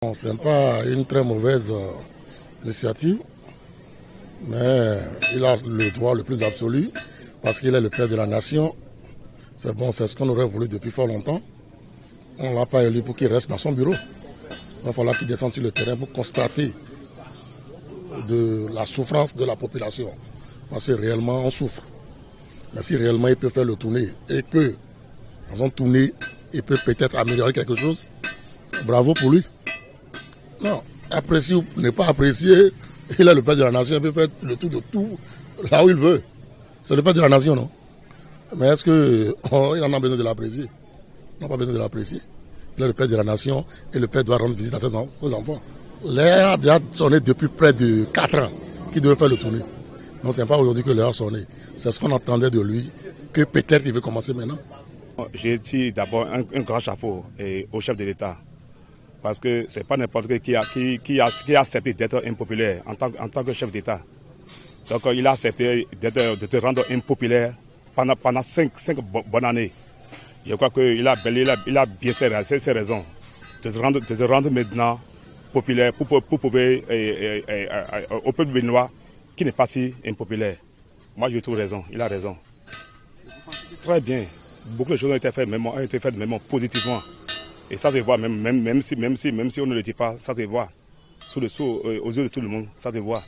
Bon, ce n'est pas une très mauvaise initiative, mais il a le droit le plus absolu parce qu'il est le père de la nation. C'est bon, c'est ce qu'on aurait voulu depuis fort longtemps. On ne l'a pas élu pour qu'il reste dans son bureau. Il va falloir qu'il descende sur le terrain pour constater de la souffrance de la population. Parce que réellement, on souffre. Mais si réellement il peut faire le tournée et que, dans un tournée, il peut peut-être améliorer quelque chose, bravo pour lui. Non, apprécier ou ne pas apprécier, il est le père de la nation, il peut faire le tour de tout là où il veut. C'est le père de la nation, non? Mais est-ce qu'il en a besoin de l'apprécier? Il n'a pas besoin de l'apprécier. Il est le père de la nation et le père doit rendre visite à ses enfants. L'air a déjà sonné depuis près de 4 ans qu'il devait faire le tournée. Donc ce n'est pas aujourd'hui que l'air a sonné. C'est ce qu'on attendait de lui, que peut-être il veut commencer maintenant. J'ai dit d'abord un grand chapeau au chef de l'État. Parce que ce n'est pas n'importe qui a accepté d'être impopulaire en tant que chef d'État. Donc il a accepté de te rendre impopulaire pendant 5 bonnes années. Je crois qu'il a bien ses raisons de se rendre maintenant populaire pour prouver au peuple béninois qui n'est pas si impopulaire. Moi je trouve raison, il a raison. Très bien. Beaucoup de choses ont été faites même positivement. Et ça se voit, même si on ne le dit pas, ça se voit. Aux yeux de tout le monde, ça se voit.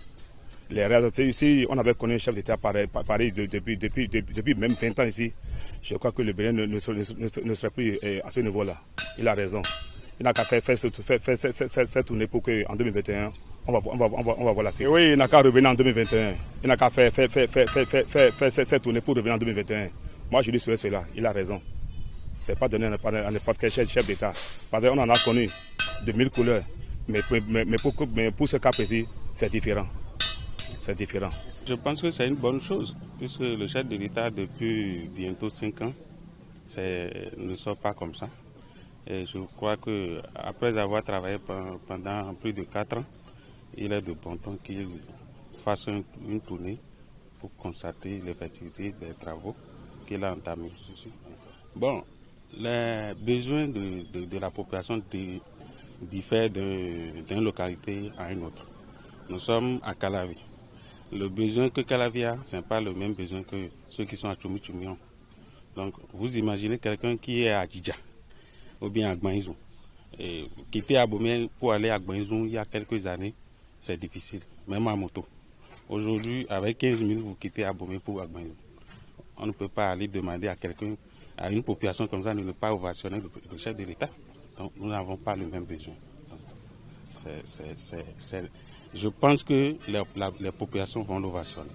Les réalités ici, on avait connu un chef d'État pareil depuis même 20 ans ici. Je crois que le Bénin ne serait plus à ce niveau-là. Il a raison. Il n'a qu'à faire cette tournée pour qu'en 2021, on va voir la suite. Oui, il n'a qu'à revenir en 2021. Il n'a qu'à faire cette tournée pour revenir en 2021. Moi, je lui souhaite cela. Il a raison. Ce n'est pas donné à n'importe quel chef d'État. Parce qu'on en a connu de 1000 couleurs. Mais pour ce cas précis, c'est différent. C'est différent. Je pense que c'est une bonne chose, puisque le chef de l'État, depuis bientôt 5 ans, ne sort pas comme ça. Et je crois qu'après avoir travaillé pendant plus de 4 ans, il est de bon temps qu'il fasse une tournée pour constater l'effectivité des travaux qu'il a entamés. Bon, les besoins de la population diffèrent d'une localité à une autre. Nous sommes à Calavi. Le besoin que Calavi a, ce n'est pas le même besoin que ceux qui sont à Tchoumi-Tchoumion. Donc, vous imaginez quelqu'un qui est à Djidja ou bien à Gbaïzou. Quitter Abomey pour aller à Gbaïzou il y a quelques années, c'est difficile, même en moto. Aujourd'hui, avec 15 000, vous quittez Abomey pour Gbaïzou. On ne peut pas aller demander à quelqu'un, à une population comme ça, de ne pas ovationner le chef de l'État. Donc, nous n'avons pas le même besoin. Je pense que les populations vont l'ovationner.